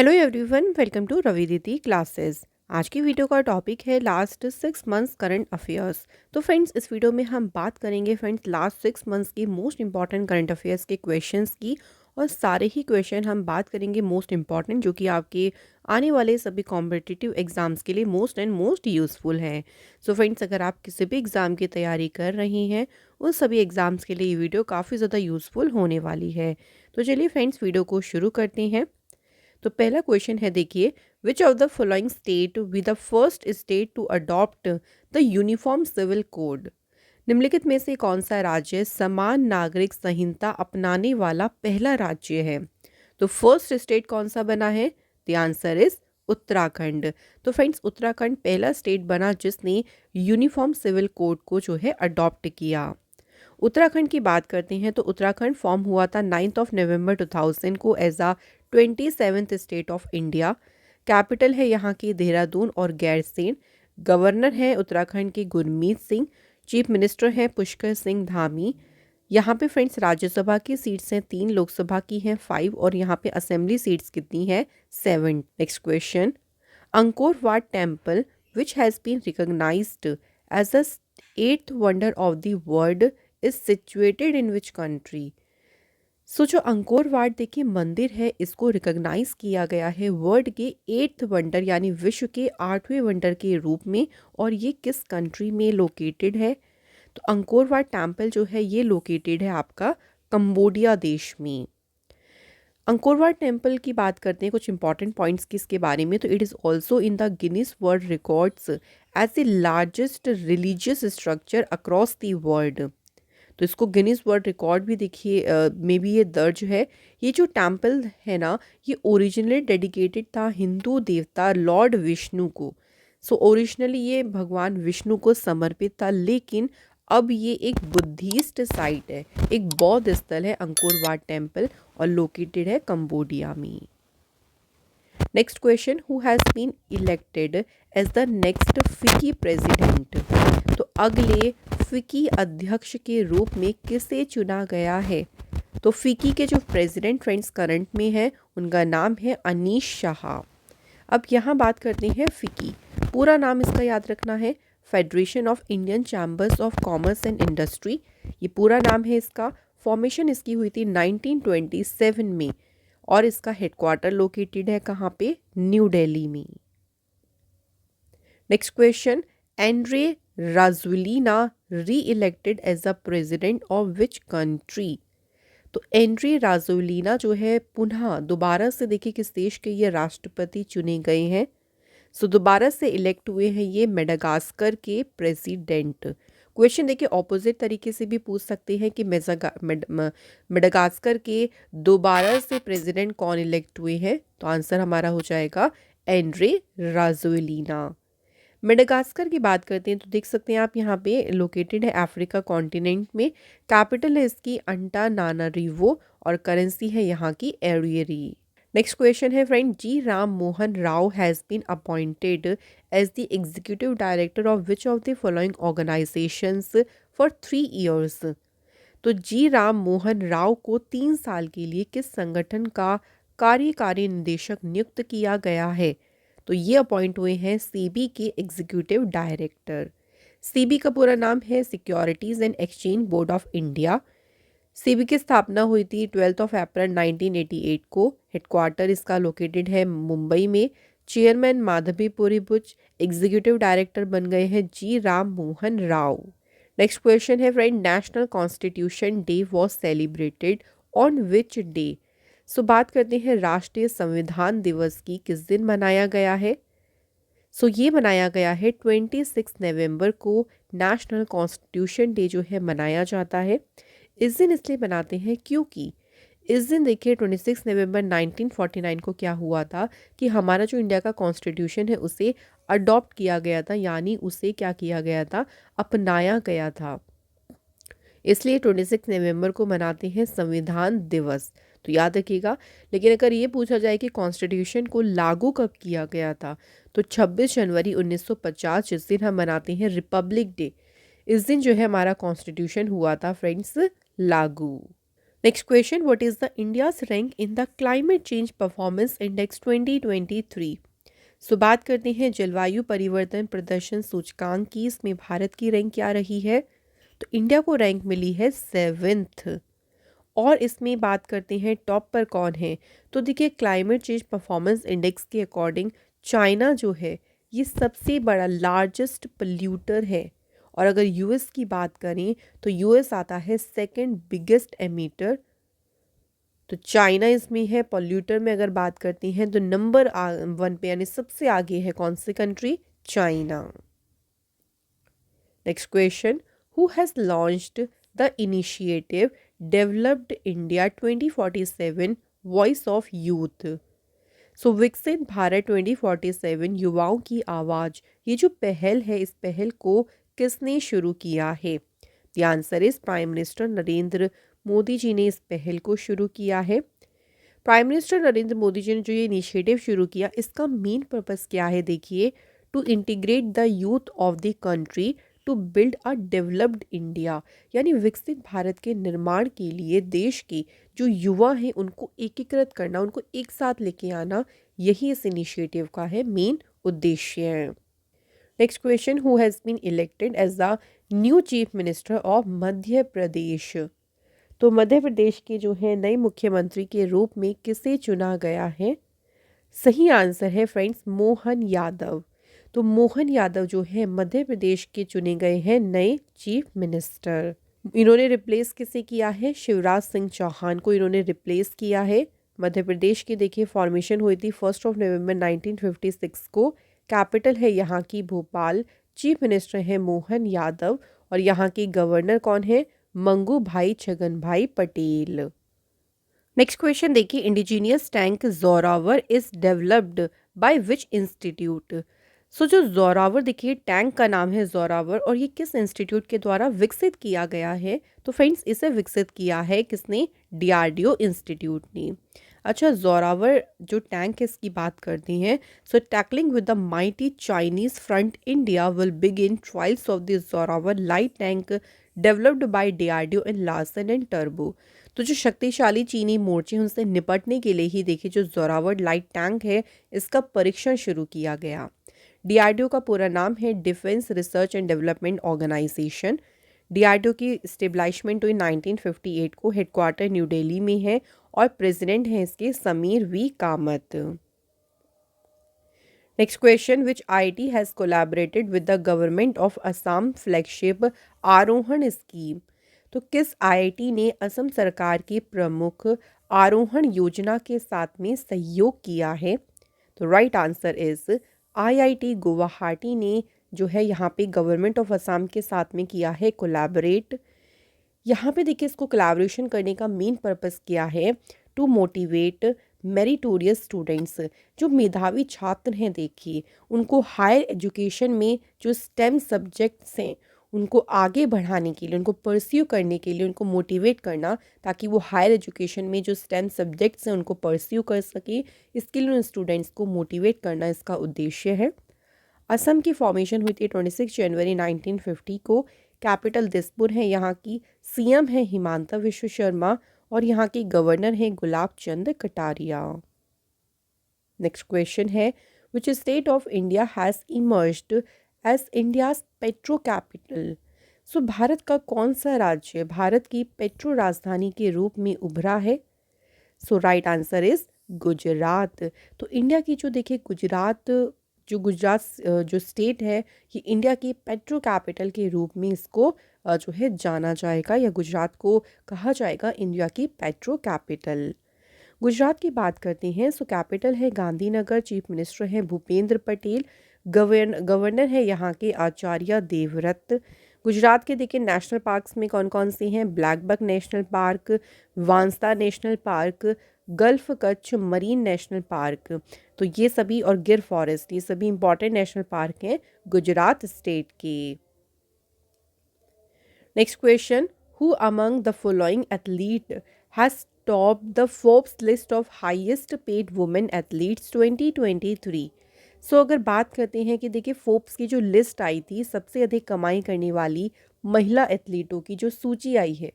Hello everyone, welcome to Ravi Didi classes. आज की video का टॉपिक है लास्ट 6 मंथ्स करंट अफेयर्स। तो फ्रेंड्स, इस वीडियो में हम बात करेंगे फ्रेंड्स लास्ट 6 मंथ्स की मोस्ट इंपॉर्टेंट करंट अफेयर्स के क्वेश्चंस की। और सारे ही क्वेश्चन हम बात करेंगे मोस्ट इंपॉर्टेंट, जो कि आपके आने वाले सभी कॉम्पिटिटिव एग्जाम्स के लिए मोस्ट एंड मोस्ट यूज़फुल हैं। सो फ्रेंड्स, अगर आप किसी भी एग्ज़ाम की तैयारी कर रही हैं, उन सभी एग्ज़ाम्स के लिए ये वीडियो काफ़ी ज़्यादा यूज़फुल होने वाली है। तो चलिए फ्रेंड्स, वीडियो को शुरू करते हैं। तो पहला क्वेश्चन है, देखिए, which of the following state be the first state to adopt the uniform civil code. निम्नलिखित में से कौन सा राज्य समान नागरिक संहिता अपनाने वाला पहला राज्य है? तो फर्स्ट स्टेट कौन सा बना है? The answer is Uttarakhand. तो फ्रेंड्स, उत्तराखंड पहला स्टेट बना जिसने यूनिफॉर्म सिविल कोड को जो है अडॉप्ट किया। उत्तराखंड की बात करते हैं तो उत्तराखंड फॉर्म हुआ था 9 नवंबर 2000 को as a 27th state of India. Capital है यहाँ की देहरादून और गैरसेन। गवर्नर है उत्तराखंड के गुरमीत सिंह। चीफ मिनिस्टर है पुष्कर सिंह धामी। यहाँ पे फ्रेंड्स राज्यसभा की सीट्स हैं 3, लोकसभा की हैं 5, और यहाँ पे असेंबली सीट्स कितनी है? 7। Next question, Angkor Wat temple which has been recognised as the 8th wonder of the world is situated in which country? So जो अंकोर वाट देखिए मंदिर है, इसको रिकॉग्नाइज किया गया है वर्ल्ड के 8th वंडर यानी विश्व के 8वें वंडर के रूप में। और ये किस कंट्री में लोकेटेड है? तो अंकोर वाट टेम्पल जो है ये लोकेटेड है आपका कंबोडिया देश में। अंकोर वाट टेम्पल की बात करते हैं, कुछ इंपॉर्टेंट पॉइंट्स किसके बारे में। तो it is also in the Guinness world records as the largest religious structure across the world. तो इसको गिनीज वर्ल्ड रिकॉर्ड भी देखिए में भी ये दर्ज है। ये जो टेम्पल है ना, ये ओरिजिनली डेडिकेटेड था हिंदू देवता लॉर्ड विष्णु को। सो ओरिजिनली ये भगवान विष्णु को समर्पित था, लेकिन अब ये एक बुद्धिस्ट साइट है, एक बौद्ध स्थल है अंकोर वाट टेम्पल, और लोकेटेड है कंबोडिया में। Next question, who has been elected as the next FICCI president? तो अगले फिकी अध्यक्ष के रूप में किसे चुना गया है? तो फिकी के जो प्रेसिडेंट फ्रेंड्स करंट में है, उनका नाम है अनीश शाह। अब यहाँ बात करते हैं फिकी। पूरा नाम इसका याद रखना है, federation of Indian chambers of commerce and industry. ये पूरा नाम है इसका। फॉर्मेशन इसकी हुई थी 1927 में, और इसका हेडक्वार्टर लोकेटेड है कहाँ पे? न्यू दिल्ली में। Next question, Andry Rajoelina re-elected as a president of which country? तो एंड्रे राजुलिना जो है पुनः दोबारा से देखिए किस देश के ये राष्ट्रपति चुने गए हैं। सो दोबारा से इलेक्ट हुए हैं ये मेडागास्कर के प्रेसिडेंट। क्वेश्चन देखिए ऑपोजिट तरीके से भी पूछ सकते हैं कि मेडागास्कर के दोबारा से प्रेसिडेंट कौन इलेक्ट हुए हैं? तो आंसर हमारा हो जाएगा एंड्रे राजुलिना। मेडागास्कर की बात करते हैं तो देख सकते हैं आप यहाँ पे लोकेटेड है अफ्रीका कॉन्टिनेंट में। कैपिटल है इसकी अंटानानारिवो, और करेंसी है यहाँ की एरियरी। नेक्स्ट क्वेश्चन है friend, G Ram Mohan Rao has been appointed as the executive director of which of the following organisations for 3 years? तो जी राम मोहन राव को 3 साल के लिए किस संगठन का कार्यकारी निदेशक नियुक्त किया गया है? तो ये अपॉइंट हुए हैं सीबी के एग्जीक्यूटिव डायरेक्टर। सीबी का पूरा नाम है securities and exchange board of India. CB की स्थापना हुई थी 12 अप्रैल 1988 को। हेडक्वार्टर इसका लोकेटेड है मुंबई में। Chairman Madhabi Puri Buch. Executive director बन गए हैं G Ram Mohan Rao. Next question है friend, national constitution day was celebrated on which day? So बात करते हैं राष्ट्रीय संविधान दिवस की, किस दिन मनाया गया है? सो ये मनाया गया है 26 नवंबर को। नेशनल कॉन्स्टिट्यूशन डे जो है मनाया जाता है। इस दिन इसलिए मनाते हैं क्योंकि इस दिन देखिए 26 नवंबर 1949 को क्या हुआ था कि हमारा जो इंडिया का कॉन्स्टिट्यूशन है उसे अडॉप्ट किया गया था, यानी उसे क्या किया गया था? अपनाया गया था। इसलिए 26 नवंबर को मनाते हैं संविधान दिवस, तो याद रखिएगा। लेकिन अगर ये पूछा जाए कि कॉन्स्टिट्यूशन को लागू कब किया गया था, तो 26 जनवरी 1950 जिस दिन हम मनाते हैं रिपब्लिक डे, इस दिन जो है हमारा कॉन्स्टिट्यूशन हुआ था फ्रेंड्स लागू। Next question, what is the India's rank in the climate change performance index 2023? सो बात करते हैं जलवायु परिवर्तन प्रदर्शन सूचकांक की। इसमें भारत की रैंक क्या रही है? तो इंडिया को रैंक मिली है 7th। और इसमें बात करते हैं टॉप पर कौन है। तो देखिए क्लाइमेट चेंज परफॉर्मेंस इंडेक्स के अकॉर्डिंग चाइना जो है ये सबसे बड़ा लार्जेस्ट पोल्यूटर है। और अगर यूएस की बात करें तो यूएस आता है सेकंड बिगेस्ट एमिटर। तो चाइना इसमें है। पोल्यूटर में अगर बात करते हैं तो नंबर 1 पे यानी सबसे आगे है कौन सी country? China. Next question, who has launched the initiative developed India 2047 voice of youth? So Viksit Bharat 2047 युवाओं की आवाज़, ये जो पहल है इस पहल को किसने शुरू किया है? The answer is prime minister Narendra Modi ji ने इस पहल को शुरू किया है। प्राइम मिनिस्टर नरेंद्र मोदी जी ने जो ये इनिशिएटिव शुरू किया इसका मेन पर्पस क्या है? देखिए, to integrate the youth of the country to build a developed India, यानी विकसित भारत के निर्माण के लिए देश के जो युवा हैं उनको एकीकृत करना, उनको एक साथ लेके आना, यही इस इनिशिएटिव का है मेन उद्देश्य। Next question, who has been elected as the new chief minister of Madhya Pradesh? तो मध्य प्रदेश के जो है नए मुख्यमंत्री के रूप में किसे चुना गया है? सही आंसर है फ्रेंड्स मोहन यादव। तो मोहन यादव जो है मध्य प्रदेश के चुने गए हैं नए चीफ मिनिस्टर। इन्होंने रिप्लेस किसे किया है? शिवराज सिंह चौहान को इन्होंने रिप्लेस किया है। मध्य प्रदेश की देखिए फॉर्मेशन हुई थी 1 नवंबर 1956 को। कैपिटल है यहाँ की भोपाल। चीफ मिनिस्टर है मोहन यादव और यहाँ के गवर्नर कौन है? मंगू भाई छगन भाई पटेल। नेक्स्ट क्वेश्चन देखिए, indigenous tank Zorawar is developed by which institute? So जो जोरावर देखिए टैंक का नाम है जोरावर और ये किस इंस्टीट्यूट के द्वारा विकसित किया गया है? तो फ्रेंड्स इसे विकसित किया है किसने? डीआरडीओ इंस्टीट्यूट ने। अच्छा, जोरावर जो टैंक है इसकी बात करते हैं। So tackling with the mighty Chinese front India will begin trials of the Zorawar light tank developed by DRDO in Larsen and टर्बो। तो जो शक्तिशाली चीनी मोर्चे हैं उनसे निपटने के लिए ही देखिए जो जोरावर लाइट टैंक है इसका परीक्षण शुरू किया गया। डीआरडीओ का पूरा नाम है defence research and development organisation. DRDO की स्टेब्लिशमेंट हुई 1958 को। हेडक्वार्टर न्यू दिल्ली में है और प्रेसिडेंट हैं इसके Sameer V Kamat. Next question, which IIT has collaborated with the government of Assam flagship Arohan scheme? तो किस आईआईटी ने असम सरकार की प्रमुख आरोहण योजना के साथ में सहयोग किया है? तो right answer is IIT Guwahati ने जो है यहाँ पे गवर्नमेंट ऑफ असम के साथ में किया है कोलैबोरेट। यहाँ पे देखिए इसको कोलैबोरेशन करने का मेन पर्पस क्या है? टू मोटिवेट मेरिटोरियस स्टूडेंट्स, जो मेधावी छात्र हैं देखिए उनको हायर एजुकेशन में जो स्टेम सब्जेक्ट्स हैं उनको आगे बढ़ाने के लिए, उनको परस्यू करने के लिए उनको मोटिवेट करना, ताकि वो हायर एजुकेशन में जो स्टेम सब्जेक्ट्स हैं उनको परस्यू कर सके। इसके लिए उन स्टूडेंट्स को मोटिवेट करना इसका उद्देश्य है। असम की फॉर्मेशन हुई थी 26 जनवरी 1950 को। कैपिटल दिसपुर है यहाँ की। सीएम है हिमांता विश्व शर्मा और यहाँ के गवर्नर हैं गुलाब चंद कटारिया। नेक्स्ट क्वेश्चन है, which state of India has emerged as India's petro capital? So भारत का कौन सा राज्य भारत की पेट्रो राजधानी के रूप में उभरा है? सो राइट आंसर इज गुजरात। तो इंडिया की जो देखिए गुजरात जो स्टेट है ये इंडिया की पेट्रो कैपिटल के रूप में इसको जो है जाना जाएगा, या गुजरात को कहा जाएगा इंडिया की पेट्रो कैपिटल। गुजरात की बात करते हैं। सो कैपिटल है गांधीनगर। चीफ मिनिस्टर हैं भूपेंद्र पटेल। गवर्नर है यहाँ के आचार्य देवव्रत। गुजरात के देखिए नेशनल पार्क्स में कौन कौन से हैं? Blackbuck National Park, Vansda National Park, Gulf Kutch Marine National Park. तो ये सभी, और गिर फॉरेस्ट, ये सभी इंपॉर्टेंट नेशनल पार्क हैं गुजरात स्टेट के। Next question, who among the following athlete has top the Forbes list of highest paid women athletes 2023? सो अगर बात करते हैं कि देखिए फोर्ब्स की जो लिस्ट आई थी सबसे अधिक कमाई करने वाली महिला एथलीटों की जो सूची आई है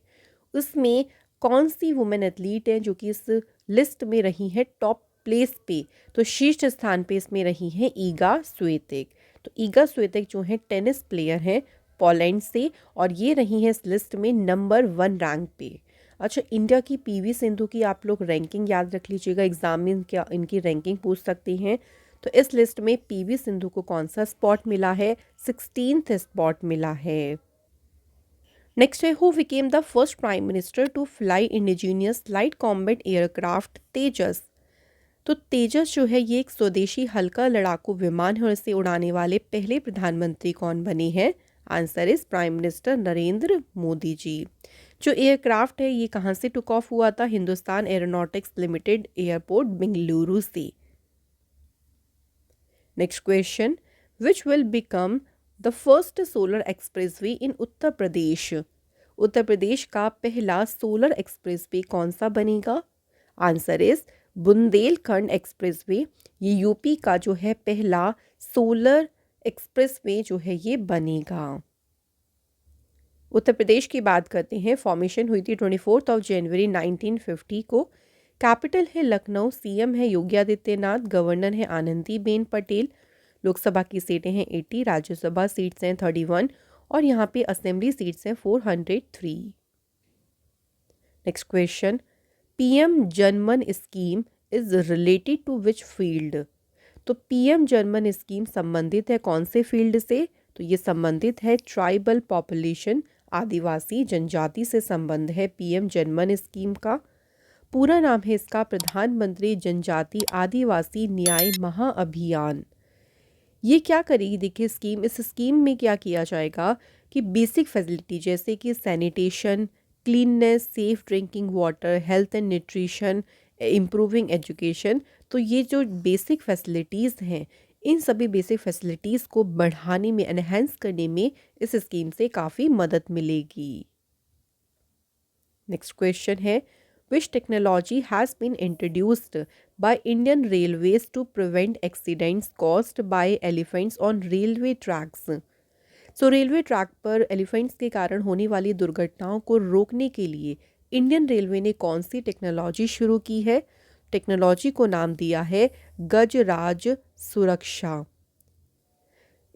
उसमें कौन सी वुमेन एथलीट हैं जो कि इस लिस्ट में रही हैं टॉप प्लेस पे, तो शीर्ष स्थान पे इसमें रही हैं ईगा स्विएतेक। तो ईगा स्विएतेक जो है टेनिस प्लेयर हैं पोलैंड से, और ये रही हैं इस लिस्ट में नंबर 1 रैंक पे। अच्छा, इंडिया की पीवी सिंधु की आप लोग रैंकिंग याद रख लीजिएगा, एग्जाम में क्या इनकी रैंकिंग पूछ सकते हैं। तो इस लिस्ट में पीवी सिंधु को कौन सा स्पॉट मिला है? 16th स्पॉट मिला है। नेक्स्ट है, who became the first prime minister to fly indigenous light combat aircraft Tejas. तो तेजस जो है ये एक स्वदेशी हल्का लड़ाकू विमान है, और इसे उड़ाने वाले पहले प्रधानमंत्री कौन बने हैं? Answer is prime minister Narendra Modi ji. जो एयरक्राफ्ट है ये कहाँ से टुक ऑफ हुआ था? Hindustan Aeronautics Limited airport Bengaluru से। Next question, which will become the first solar expressway in Uttar Pradesh. Uttar Pradesh का पहला सोलर एक्सप्रेसवे कौन सा बनेगा? Answer is Bundelkhand expressway. ये यूपी का जो है पहला सोलर एक्सप्रेसवे जो है ये बनेगा। उत्तर प्रदेश की बात करते हैं। फॉर्मेशन हुई थी 24 जनवरी 1950 को। कैपिटल है लखनऊ। सीएम है योगी आदित्यनाथ। गवर्नर है आनंदीबेन पटेल। लोकसभा की सीटें हैं 80, राज्यसभा सीट्स हैं 31, और यहाँ पे असेंबली सीट्स हैं 403। Next question, PM Janman scheme is related to which field. तो पीएम जनमन स्कीम संबंधित है कौन से फील्ड से? तो ये संबंधित है ट्राइबल पॉपुलेशन, आदिवासी जनजाति से संबंध है पीएम जनमन स्कीम का। पूरा नाम है इसका प्रधानमंत्री जनजाति आदिवासी न्याय महाअभियान। ये क्या करेगी? देखिए स्कीम, इस स्कीम में क्या किया जाएगा कि बेसिक फैसिलिटी जैसे कि sanitation, cleanliness, safe drinking water, health and nutrition, improving education, तो ये जो बेसिक फैसिलिटीज़ हैं इन सभी बेसिक फैसिलिटीज़ को बढ़ाने में, एनहेंस करने में इस स्कीम से काफ़ी मदद मिलेगी। नेक्स्ट क्वेश्चन है, which technology has been introduced by Indian Railways to prevent accidents caused by elephants on railway tracks. So railway track पर एलिफेंट्स के कारण होने वाली दुर्घटनाओं को रोकने के लिए इंडियन रेलवे ने कौन सी टेक्नोलॉजी शुरू की है? टेक्नोलॉजी को नाम दिया है गजराज सुरक्षा।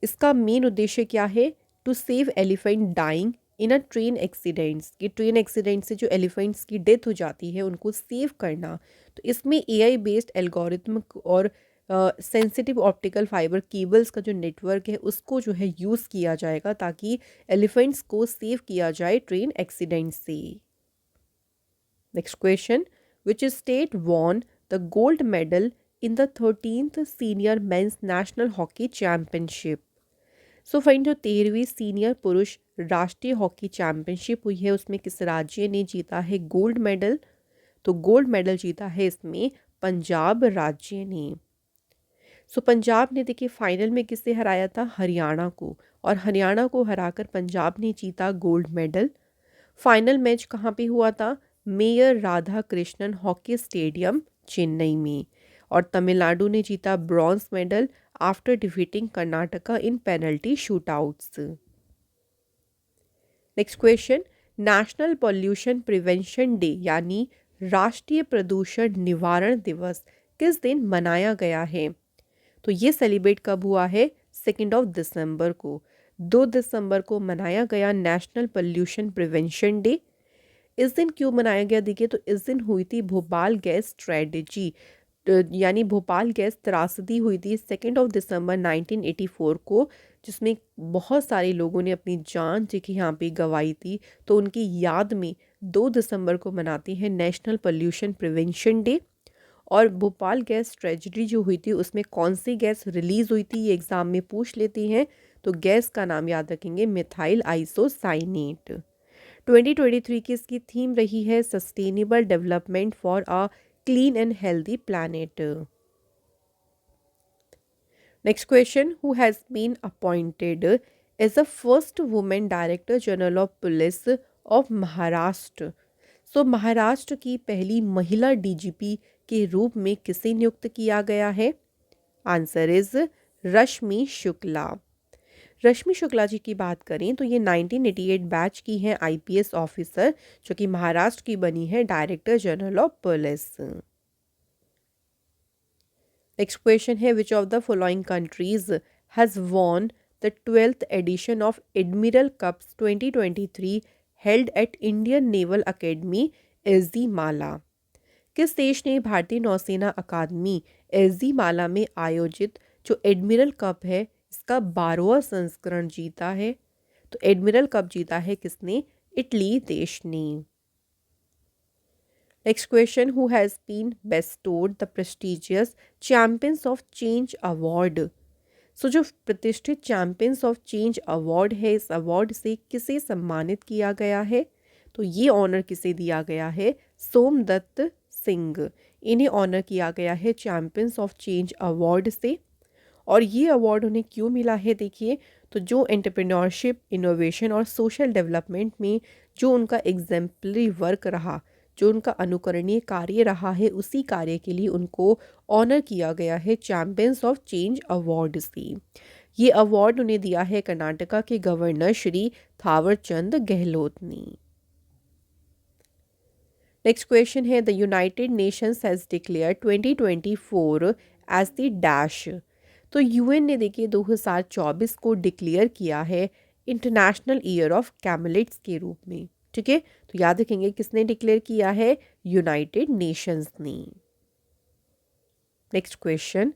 इसका मेन उद्देश्य क्या है? To save elephant dying in a train accidents, कि ट्रेन एक्सीडेंट से जो एलिफेंट्स की डेथ हो जाती है उनको सेव करना। तो इसमें एआई बेस्ड एल्गोरिथम और सेंसिटिव ऑप्टिकल फाइबर केबल्स का जो नेटवर्क है उसको जो है यूज़ किया जाएगा ताकि एलिफेंट्स को सेव किया जाए ट्रेन एक्सीडेंट से। Next question, which state won the gold medal in the 13th senior mains national hockey championship. So fine, जो 13वीं सीनियर पुरुष राष्ट्रीय हॉकी चैम्पियनशिप हुई है उसमें किस राज्य ने जीता है गोल्ड मेडल? तो गोल्ड मेडल जीता है इसमें पंजाब राज्य ने। सो पंजाब ने देखिए फाइनल में किससे हराया था? हरियाणा को, और हरियाणा को हराकर पंजाब ने जीता गोल्ड मेडल। फाइनल मैच कहाँ पे हुआ था? Mayor Radha Krishnan hockey stadium Chennai में, और तमिलनाडु ने जीता bronze medal after defeating Karnataka in penalty shootouts. Next question, national pollution prevention day यानी राष्ट्रीय प्रदूषण निवारण दिवस किस दिन मनाया गया है? तो ये सेलिब्रेट कब हुआ है? 2 दिसंबर को। 2 दिसंबर को मनाया गया नेशनल पॉल्यूशन प्रिवेंशन डे। इस दिन क्यों मनाया गया? देखिए, तो इस दिन हुई थी भोपाल गैस ट्रेजेडी, यानी भोपाल गैस त्रासदी हुई थी 2 दिसंबर 1984 को, जिसमें बहुत सारे लोगों ने अपनी जान देखिए यहाँ पे गंवाई थी। तो उनकी याद में 2 दिसंबर को मनाते हैं नेशनल पॉल्यूशन प्रिवेंशन डे। और भोपाल गैस ट्रेजेडी जो हुई थी उसमें कौन सी गैस रिलीज़ हुई थी ये एग्ज़ाम में पूछ लेते हैं। तो गैस का नाम याद रखेंगे मिथाइल आइसोसाइनेट। 2023 की इसकी थीम रही है sustainable development for a clean and healthy planet. Next question, who has been appointed as the first women director general of police of Maharashtra. So Maharashtra की पहली महिला डीजीपी के रूप में किसे नियुक्त किया गया है? आंसर इज रश्मि शुक्ला। रश्मि शुक्ला जी की बात करें तो ये 1988 बैच की हैं आईपीएस ऑफिसर, जो कि महाराष्ट्र की बनी है director general of police. Next question है, which of the following countries has won the 12th edition of admiral cups 2023 held at Indian naval academy Ezhimala. किस देश ने भारतीय नौसेना अकादमी एसडी माला में आयोजित जो एडमिरल कप है इसका 12वां संस्करण जीता है? तो एडमिरल कप जीता है किसने? इटली देश ने। Next question, who has been bestowed the prestigious champions of change award. So जो प्रतिष्ठित चैंपियंस ऑफ चेंज अवार्ड है, इस अवार्ड से किसे सम्मानित किया गया है? तो ये ऑनर किसे दिया गया है? सोमदत्त सिंह, इन्हें ऑनर किया गया है चैंपियंस ऑफ चेंज अवार्ड से। और ये अवार्ड उन्हें क्यों मिला है? देखिए, तो जो एंटरप्रेन्योरशिप, इनोवेशन और सोशल डेवलपमेंट में जो उनका एग्जाम्पलरी वर्क रहा, जो उनका अनुकरणीय कार्य रहा है, उसी कार्य के लिए उनको ऑनर किया गया है चैंपियंस ऑफ चेंज अवार्ड से। ये अवार्ड उन्हें दिया है कर्नाटका के गवर्नर श्री थावरचंद गहलोत ने। नेक्स्ट क्वेश्चन है, the United Nations has declare 2024 as the dash. तो यूएन ने देखिए 2024 को डिक्लेयर किया है इंटरनेशनल ईयर ऑफ कैमलिट्स के रूप में। ठीक है, तो याद रखेंगे किसने डिक्लेयर किया है? यूनाइटेड नेशंस ने। Next question,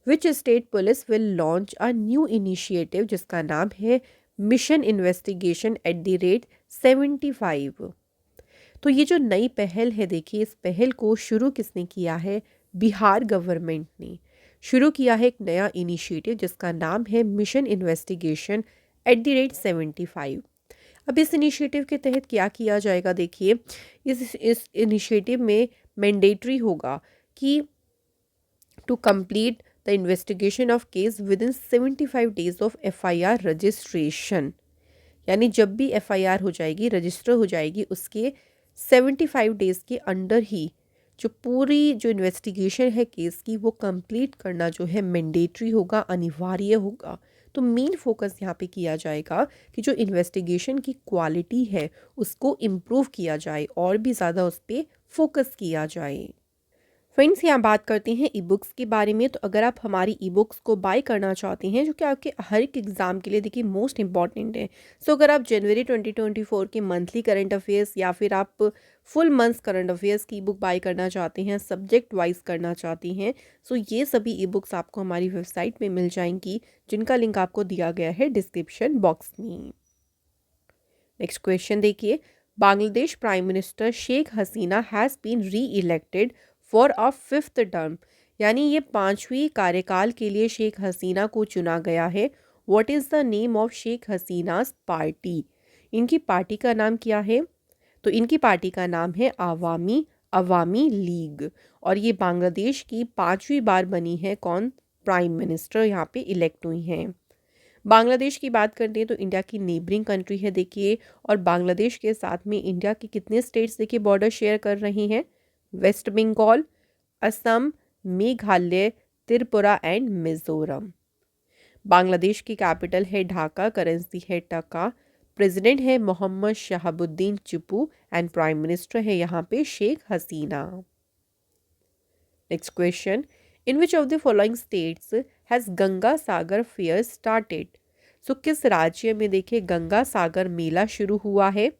which state police will launch a new initiative जिसका नाम है मिशन इन्वेस्टिगेशन @75। तो ये जो नई पहल है, देखिए इस पहल को शुरू किसने किया है? बिहार गवर्नमेंट ने शुरू किया है एक नया इनिशिएटिव जिसका नाम है मिशन इन्वेस्टिगेशन @75। अब इस इनिशिएटिव के तहत क्या किया जाएगा? देखिए, इस इनिशिएटिव में मैंडेटरी होगा कि to complete the investigation of case within 75 days of FIR registration. यानी जब भी एफआईआर हो जाएगी, रजिस्टर हो जाएगी, उसके 75 डेज़ के अंडर ही जो पूरी जो इन्वेस्टिगेशन है केस की वो कंप्लीट करना जो है मैंडेटरी होगा, अनिवार्य होगा। तो मेन फोकस यहाँ पे किया जाएगा कि जो इन्वेस्टिगेशन की क्वालिटी है उसको इम्प्रूव किया जाए और भी ज़्यादा उस पर फोकस किया जाए। फ्रेंड्स, यहाँ बात करते हैं ई बुक्स के बारे में। तो अगर आप हमारी ई बुक्स को बाय करना चाहते हैं, जो कि आपके हर एक एग्ज़ाम के लिए देखिए मोस्ट इंपॉर्टेंट है। सो अगर आप जनवरी 2024 के मंथली करंट अफेयर्स या फिर आप फुल मंथ्स करंट अफेयर्स की ई बुक बाय करना चाहते हैं, सब्जेक्ट वाइज करना चाहती हैं, सो ये सभी ई बुक्स आपको हमारी वेबसाइट में मिल जाएंगी, जिनका लिंक आपको दिया गया है डिस्क्रिप्शन बॉक्स में। नेक्स्ट क्वेश्चन देखिए, Bangladesh prime minister Sheikh Hasina has been re elected for a 5th term. यानी ये 5वीं कार्यकाल के लिए शेख हसीना को चुना गया है। What is the name of Sheikh Hasina's party? इनकी पार्टी का नाम क्या है? तो इनकी पार्टी का नाम है अवामी अवामी लीग। और ये बांग्लादेश की 5वीं बार बनी है कौन? प्राइम मिनिस्टर यहाँ पे इलेक्ट हुई हैं। बांग्लादेश की बात करते हैं तो इंडिया की नेबरिंग कंट्री है देखिए, और बांग्लादेश के साथ में इंडिया के कितने स्टेट्स देखिए बॉर्डर शेयर कर रही हैं? West Bengal, Assam, Meghalaya, Tripura and Mizoram. बांग्लादेश की कैपिटल है ढाका, करेंसी है टका, प्रेसिडेंट है Mohammed Shahabuddin Chuppu and prime minister है यहाँ पे Sheikh Hasina. Next question, in which of the following states has Ganga Sagar fair started? So किस राज्य में देखिए गंगा सागर मेला शुरू हुआ है?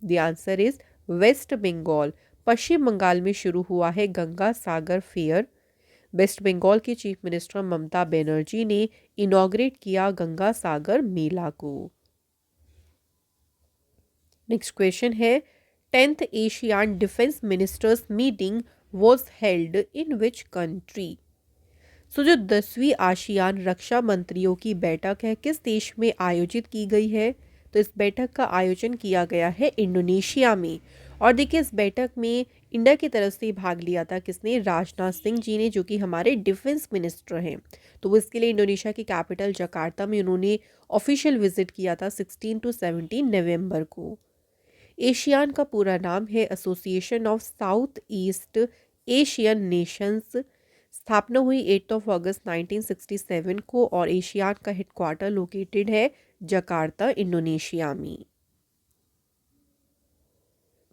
The answer is West Bengal. Paschim Bengal में शुरू हुआ है गंगा सागर फेयर। वेस्ट बंगाल की चीफ मिनिस्टर ममता बनर्जी ने इनॉग्रेट किया गंगा सागर मेला को। नेक्स्ट क्वेश्चन है, 10th ASEAN defence ministers meeting was held in which country? So जो 10वीं आसियान रक्षा मंत्रियों की बैठक है किस देश में आयोजित की गई है? तो इस बैठक का आयोजन किया गया है इंडोनेशिया में। और देखिए इस बैठक में इंडिया की तरफ से भाग लिया था किसने? राजनाथ सिंह जी ने, जो कि हमारे डिफेंस मिनिस्टर हैं। तो वो इसके लिए इंडोनेशिया की कैपिटल जकार्ता में उन्होंने ऑफिशियल विजिट किया था 16 to 17 नवंबर को। एशियान का पूरा नाम है Association of South East Asian Nations. स्थापना हुई 8 अगस्त 1967 को और एशियान का हेडक्वार्टर लोकेटेड है जकार्ता, इंडोनेशिया में।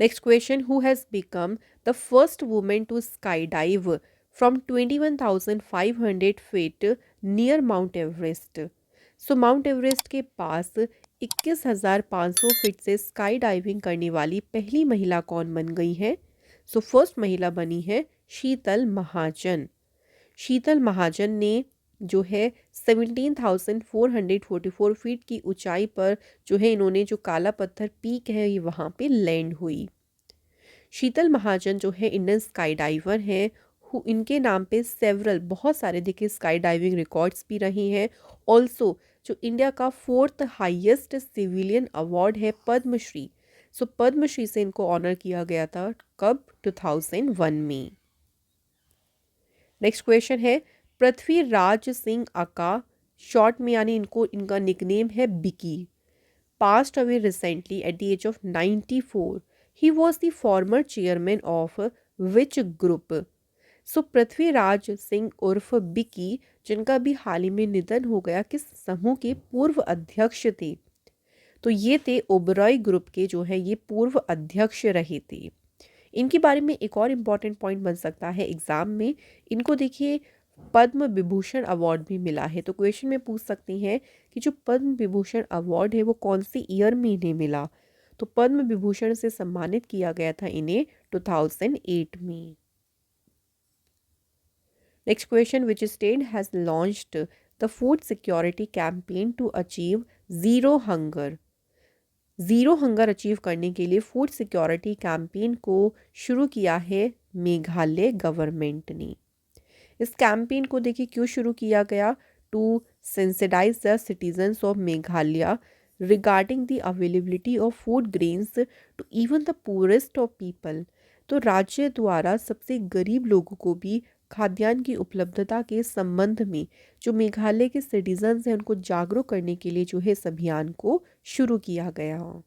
Next question, who has become the first women to sky dive from 21,500 feet near Mount Everest. So Mount Everest के पास 21,500 फीट से स्काई डाइविंग करने वाली पहली महिला कौन बन गई है? सो फर्स्ट महिला बनी है शीतल महाजन। शीतल महाजन ने जो है 17,444 फीट की ऊंचाई पर जो है इन्होंने जो काला पत्थर पीक है ये वहाँ पे लैंड हुई। शीतल महाजन जो है इंडियन स्काई डाइवर हैं। इनके नाम पे सेवरल बहुत सारे देखिए स्काई डाइविंग रिकॉर्ड्स भी रही हैं। ऑल्सो जो इंडिया का 4th हाईएस्ट सिविलियन अवार्ड है पद्मश्री। सो पद्मश्री से इनको ऑनर किया गया था कब? 2001 में। नेक्स्ट क्वेश्चन है, पृथ्वीराज सिंह अका, शॉर्ट में यानी इनका निकनेम है बिकी, passed away recently at the age of 94. He was the former chairman of which group? सो पृथ्वीराज सिंह उर्फ बिकी जिनका भी हाल ही में निधन हो गया, किस समूह के पूर्व अध्यक्ष थे? तो ये थे ओबरॉय ग्रुप के जो है ये पूर्व अध्यक्ष रहे थे। इनके बारे में एक और इम्पॉर्टेंट पॉइंट बन सकता है एग्जाम में, इनको देखिए पद्म विभूषण अवार्ड भी मिला है। तो क्वेश्चन में पूछ सकते हैं कि जो पद्म विभूषण अवार्ड है वो कौन सी ईयर में इन्हें मिला? तो पद्म विभूषण से सम्मानित किया गया था इन्हें 2008 में। Next question, which state has launched the food security campaign to achieve zero hunger? Zero hunger achieve करने के लिए फूड सिक्योरिटी कैंपेन को शुरू किया है मेघालय गवर्नमेंट ने। इस कैंपेन को देखिए क्यों शुरू किया गया? To sensitise the citizens of Meghalaya regarding the availability of food grains to even the poorest of people. तो राज्य द्वारा सबसे गरीब लोगों को भी खाद्यान्न की उपलब्धता के संबंध में जो मेघालय के सिटीजन्स हैं उनको जागरूक करने के लिए जो है इस अभियान को शुरू किया गया।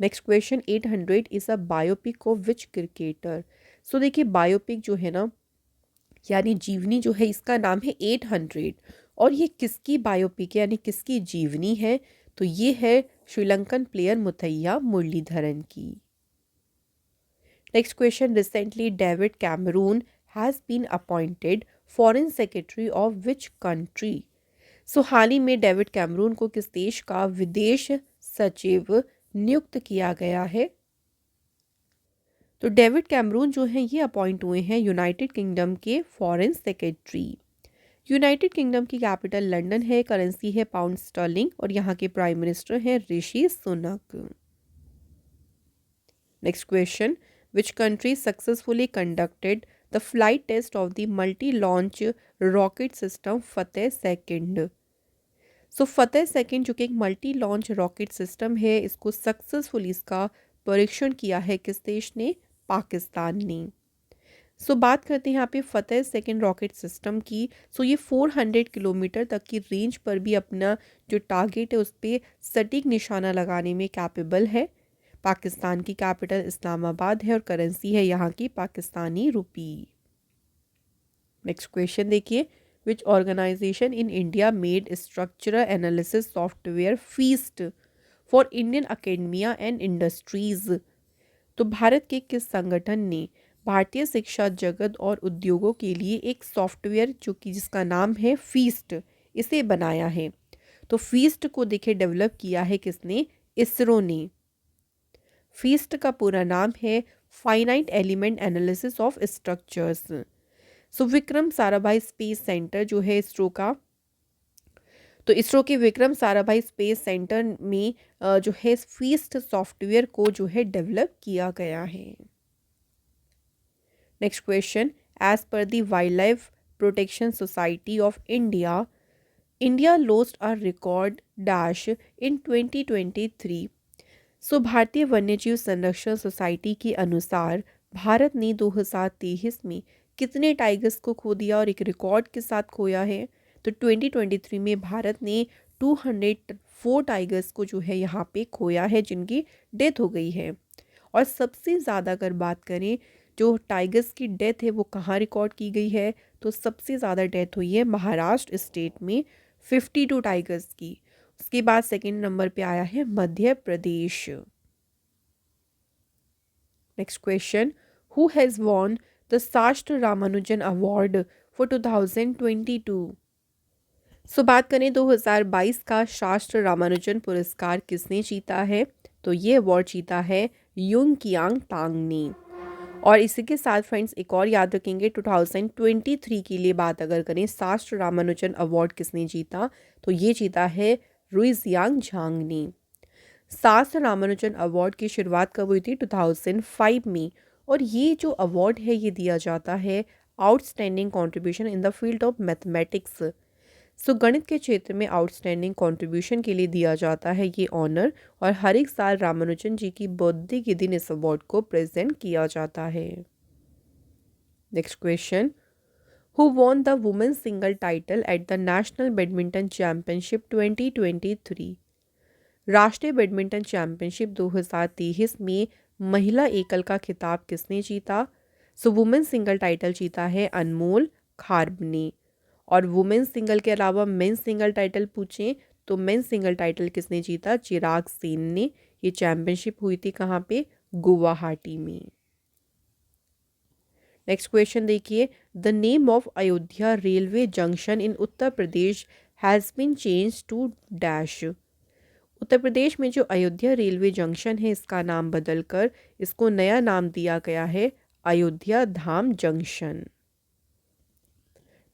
Next question, 800 is a biopic of which cricketer? So देखिए बायोपिक जो है ना यानी जीवनी जो है इसका नाम है 800 और ये किसकी बायोपिक है यानी किसकी जीवनी है? तो ये है श्रीलंकन प्लेयर मुथैया मुरलीधरन की। Next question, recently David Cameron has been appointed foreign secretary of which country? So हाल ही में डेविड कैमरून को किस देश का विदेश सचिव नियुक्त किया गया है? तो डेविड कैमरून जो हैं ये अपॉइंट हुए हैं यूनाइटेड किंगडम के फॉरेन सेक्रेटरी। यूनाइटेड किंगडम की कैपिटल लंदन है, करेंसी है पाउंड स्टर्लिंग और यहाँ के प्राइम मिनिस्टर हैं Rishi Sunak. Next question, which country successfully conducted the flight test of the multi launch rocket system Fateh second? So Fateh second जो कि एक मल्टी लॉन्च रॉकेट सिस्टम है इसको सक्सेसफुली इसका परीक्षण किया है किस देश ने? पाकिस्तान ने। सो बात करते हैं यहाँ पे फतेह सेकंड रॉकेट सिस्टम की। सो ये 400 किलोमीटर तक की रेंज पर भी अपना जो टारगेट है उस पर सटीक निशाना लगाने में कैपेबल है। पाकिस्तान की कैपिटल इस्लामाबाद है और करेंसी है यहाँ की पाकिस्तानी रुपी। नेक्स्ट क्वेश्चन देखिए, which organisation in India made structural analysis software FEAST for Indian academia and industries? तो भारत के किस संगठन ने भारतीय शिक्षा जगत और उद्योगों के लिए एक सॉफ्टवेयर जो कि जिसका नाम है फीस्ट इसे बनाया है? तो फीस्ट को देखिए डेवलप किया है किसने? इसरो ने। फीस्ट का पूरा नाम है finite element analysis of structures. So Vikram Sarabhai space centre जो है इसरो का, तो इसरो के विक्रम साराभाई स्पेस सेंटर में जो है फीस्ट सॉफ्टवेयर को जो है डेवलप किया गया है। Next question, as per the wildlife protection society of India, India lost a record dash in 2023। सो भारतीय वन्यजीव संरक्षण सोसाइटी के अनुसार भारत ने 2023 में कितने टाइगर्स को खो दिया और एक रिकॉर्ड के साथ खोया है? तो 2023 में भारत ने 204 टाइगर्स को जो है यहाँ पे खोया है जिनकी डेथ हो गई है। और सबसे ज़्यादा अगर बात करें जो टाइगर्स की डेथ है वो कहाँ रिकॉर्ड की गई है? तो सबसे ज़्यादा डेथ हुई है महाराष्ट्र स्टेट में 52 टाइगर्स की। उसके बाद सेकंड नंबर पे आया है Madhya Pradesh. Next question, who has won the SASTRA Ramanujan award for 2022? सो बात करें 2022 का शास्त्र रामानुजन पुरस्कार किसने जीता है? तो ये अवार्ड जीता है यूंग कियांग तांग ने। और इसी के साथ फ्रेंड्स एक और याद रखेंगे, 2023 के लिए बात अगर करें शास्त्र रामानुजन अवार्ड किसने जीता, तो ये जीता है रुइजियांग झांग ने। शास्त्र रामानुजन अवार्ड की शुरुआत कब हुई थी? 2005 में। और ये जो अवार्ड है ये दिया जाता है outstanding contribution in the field of mathematics. So गणित के क्षेत्र में आउटस्टैंडिंग कंट्रीब्यूशन के लिए दिया जाता है ये ऑनर। और हर एक साल रामानुजन जी की बर्थडे के दिन इस अवार्ड को प्रेजेंट किया जाता है। Next question, who won the women's single title at the national badminton championship 2023? राष्ट्रीय बैडमिंटन चैंपियनशिप 2023 में महिला एकल का खिताब किसने जीता? सो वुमेन सिंगल टाइटल जीता है अनमोल खार्ब ने। और वुमेन सिंगल के अलावा मेन सिंगल टाइटल पूछें तो मेन सिंगल टाइटल किसने जीता? चिराग सेन ने। ये चैंपियनशिप हुई थी कहाँ पे? गुवाहाटी में। नेक्स्ट क्वेश्चन देखिए, the name of Ayodhya railway junction in Uttar Pradesh has been change to dash. Uttar Pradesh में जो अयोध्या रेलवे जंक्शन है इसका नाम बदलकर इसको नया नाम दिया गया है Ayodhya Dham junction.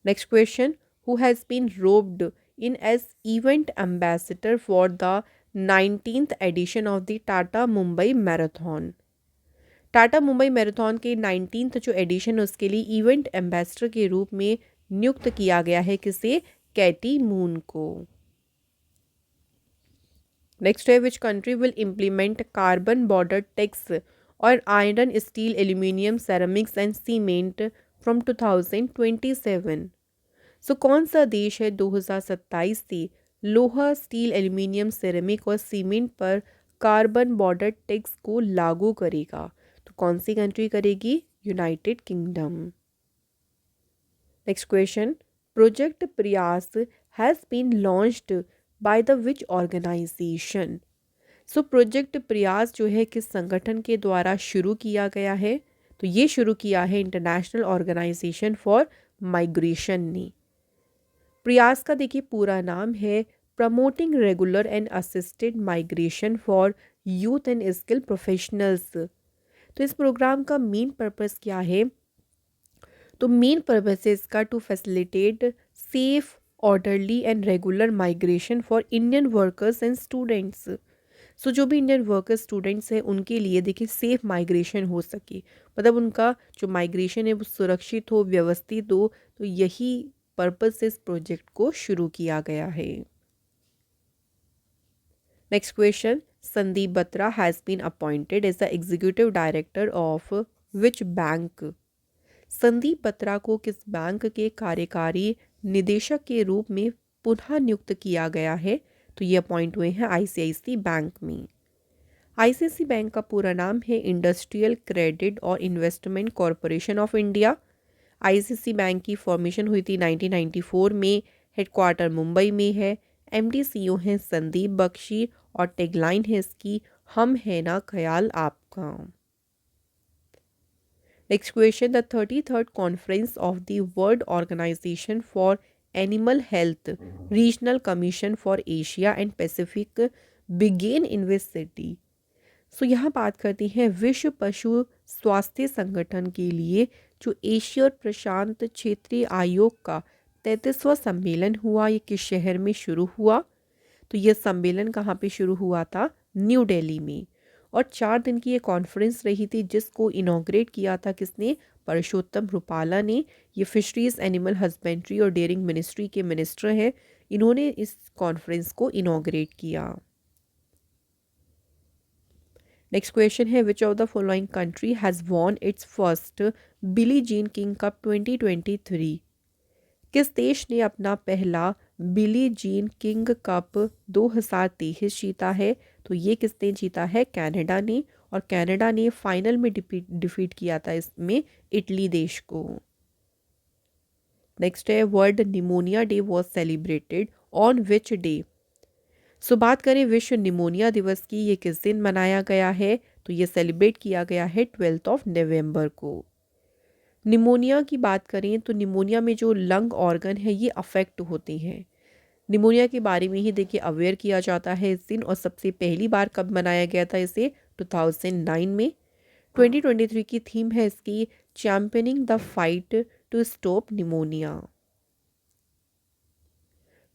Next question, who has been roped in as event ambassador for the 19th edition of the Tata Mumbai marathon? Tata Mumbai marathon के 19th जो एडिशन है उसके लिए इवेंट एम्बेसडर के रूप में नियुक्त किया गया है किसे? कैटी मून को। नेक्स्ट है, which country will implement carbon border tax और iron steel aluminium ceramics and cement from 2027? So कौन सा देश है 2027 से लोहा, स्टील, एल्यूमिनियम, सेरामिक और सीमेंट पर कार्बन बॉर्डर टैक्स को लागू करेगा? तो कौन सी कंट्री करेगी? United Kingdom. Next question, project Prayas has been launched by the which organisation? So project Prayas जो है किस संगठन के द्वारा शुरू किया गया है? तो ये शुरू किया है इंटरनेशनल ऑर्गेनाइजेशन फॉर माइग्रेशन ने। प्रयास का देखिए पूरा नाम है promoting regular and assisted migration for youth and skill professionals. तो इस प्रोग्राम का मेन पर्पस क्या है? तो मेन पर्पस है इसका to facilitate safe, orderly and regular migration for Indian workers and students. So जो भी इंडियन वर्कर्स स्टूडेंट्स हैं उनके लिए देखिए सेफ माइग्रेशन हो सके, मतलब उनका जो माइग्रेशन है वो सुरक्षित हो, व्यवस्थित हो। तो यही पर्पस से इस प्रोजेक्ट को शुरू किया गया है। Next question, Sandeep Batra has been appointed as the executive director of which bank? Sandeep Batra को किस बैंक के कार्यकारी निदेशक के रूप में पुनः नियुक्त किया गया है? तो ये अपॉइंट हुए हैं आईसीआईसी बैंक में। आईसीआईसी बैंक का पूरा नाम है इंडस्ट्रियल क्रेडिट और investment corporation of India. ICIC bank की फॉर्मेशन हुई थी 1994 में। हेडक्वार्टर मुंबई में है। एमडी सीईओ हैं संदीप बख्शी और टैगलाइन है इसकी, हम है ना ख्याल आपका। Next question, the 33rd conference of the world organisation for animal health regional commission for Asia and Pacific began in which city? So यहाँ बात करते हैं विश्व पशु स्वास्थ्य संगठन के लिए जो एशिया और प्रशांत क्षेत्रीय आयोग का 33वां सम्मेलन हुआ, ये किस शहर में शुरू हुआ? तो यह सम्मेलन कहाँ पे शुरू हुआ था? न्यू दिल्ली में। और 4 दिन की ये कॉन्फ्रेंस रही थी जिसको इनॉग्रेट किया था किसने? परशोत्तम रुपाला ने। ये फिशरीज, एनिमल हस्बेंड्री और डेयरिंग मिनिस्ट्री के मिनिस्टर हैं। इन्होंने इस कॉन्फ्रेंस को इनॉग्रेट किया। नेक्स्ट क्वेश्चन है, which of the following country has won it's first Billie Jean King cup 2023? किस देश ने अपना पहला बिली जीन किंग कप 2023 जीता है? तो ये किसने जीता है? कनाडा ने। और कनाडा ने फाइनल में डिफीट किया था इसमें इटली देश को। नेक्स्ट है world pneumonia day was celebrated on which day. So बात करें विश्व निमोनिया दिवस की, ये किस दिन मनाया गया है, तो ये सेलिब्रेट किया गया है 12 नवंबर को। निमोनिया की बात करें तो निमोनिया में जो लंग ऑर्गन है ये अफेक्ट होते हैं। निमोनिया के बारे में ही देखिए अवेयर किया जाता है इस दिन, और सबसे पहली बार कब मनाया गया था इसे 2009 में। 2023 की थीम है इसकी championing the fight to stop pneumonia.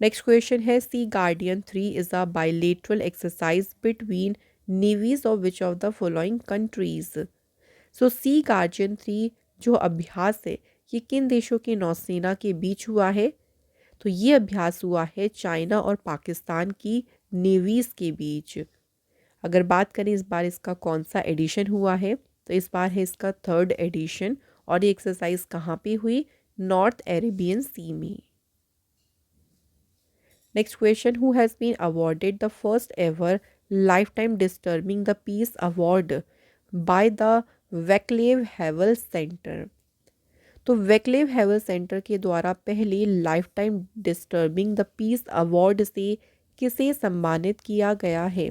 Next question है sea guardian 3 is a bilateral exercise between navies of which of the following countries. So sea guardian 3 जो अभ्यास है ये किन देशों की नौसेना के बीच हुआ है, तो ये अभ्यास हुआ है चाइना और पाकिस्तान की नेवीज के बीच। अगर बात करें इस बार इसका कौन सा एडिशन हुआ है, तो इस बार है इसका 3rd एडिशन, और ये एक्सरसाइज कहाँ पे हुई, नॉर्थ अरेबियन सी में। Next question who has been awarded the first ever lifetime disturbing the peace award by the Vaclav Havel Centre. तो वैक्लेव हैवल सेंटर के द्वारा पहले lifetime disturbing the peace award से किसे सम्मानित किया गया है,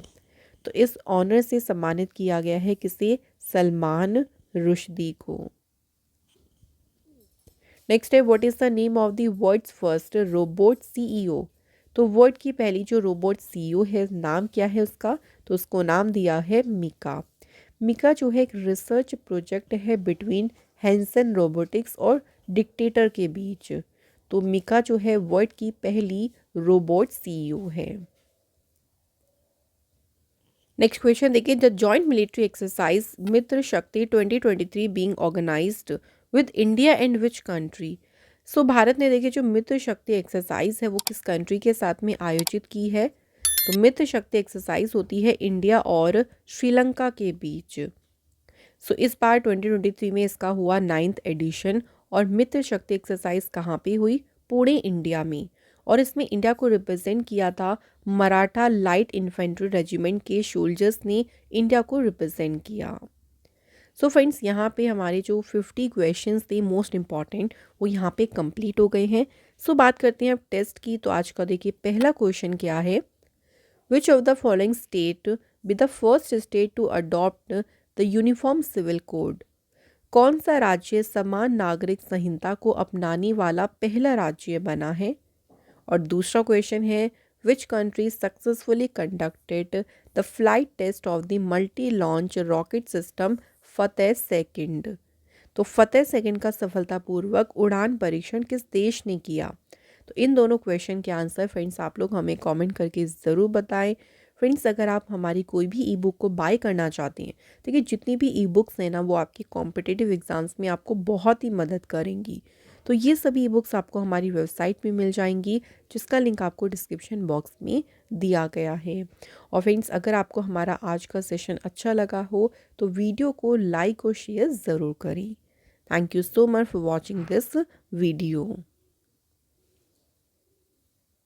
तो इस ऑनर से सम्मानित किया गया है किसे, सलमान रुश्दी को। नेक्स्ट है what is the name of the world's first robot CEO. तो वर्ल्ड की पहली जो रोबोट सीईओ है नाम क्या है उसका, तो उसको नाम दिया है मिका। मिका जो है एक रिसर्च प्रोजेक्ट है बिटवीन हैंसन रोबोटिक्स और डिक्टेटर के बीच। तो मिका जो है वर्ल्ड की पहली रोबोट सीईओ है। नेक्स्ट क्वेश्चन देखिए the joint military exercise Mitra Shakti 2023 being organised with India and which country. So Bharat ने देखिए जो मित्र शक्ति एक्सरसाइज है वो किस कंट्री के साथ में आयोजित की है, तो मित्र शक्ति एक्सरसाइज होती है इंडिया और श्रीलंका के बीच। सो इस बार 2023 में इसका हुआ 9th एडिशन, और मित्र शक्ति एक्सरसाइज कहाँ पे हुई, पुणे इंडिया में। और इसमें इंडिया को रिप्रेजेंट किया था मराठा लाइट इन्फेंट्री रेजिमेंट के सोल्जर्स ने इंडिया को रिप्रेजेंट किया। सो फ्रेंड्स यहाँ पे हमारे जो 50 क्वेश्चंस थे मोस्ट इम्पॉर्टेंट वो यहाँ पे कंप्लीट हो गए हैं। सो बात करते हैं अब टेस्ट की। तो आज का देखिए पहला क्वेश्चन क्या है, which of the following state be the first state to adopt the uniform civil code. कौन सा राज्य समान नागरिक संहिता को अपनाने वाला पहला राज्य बना है। और दूसरा क्वेश्चन है which country successfully conducted the flight test of the multi launch rocket system Fateh second. तो फतेह सेकंड का सफलतापूर्वक उड़ान परीक्षण किस देश ने किया। तो इन दोनों क्वेश्चन के आंसर फ्रेंड्स आप लोग हमें कमेंट करके ज़रूर बताएं। फ्रेंड्स अगर आप हमारी कोई भी ई बुक को बाय करना चाहते हैं, देखिए जितनी भी ई बुक्स हैं ना वो आपके कॉम्पिटिटिव एग्ज़ाम्स में आपको बहुत ही मदद करेंगी। तो ये सभी ई बुक्स आपको हमारी वेबसाइट में मिल जाएंगी, जिसका लिंक आपको डिस्क्रिप्शन बॉक्स में दिया गया है। और फ्रेंड्स अगर आपको हमारा आज का सेशन अच्छा लगा हो तो वीडियो को लाइक और शेयर ज़रूर करें। Thank you so much for watching this video.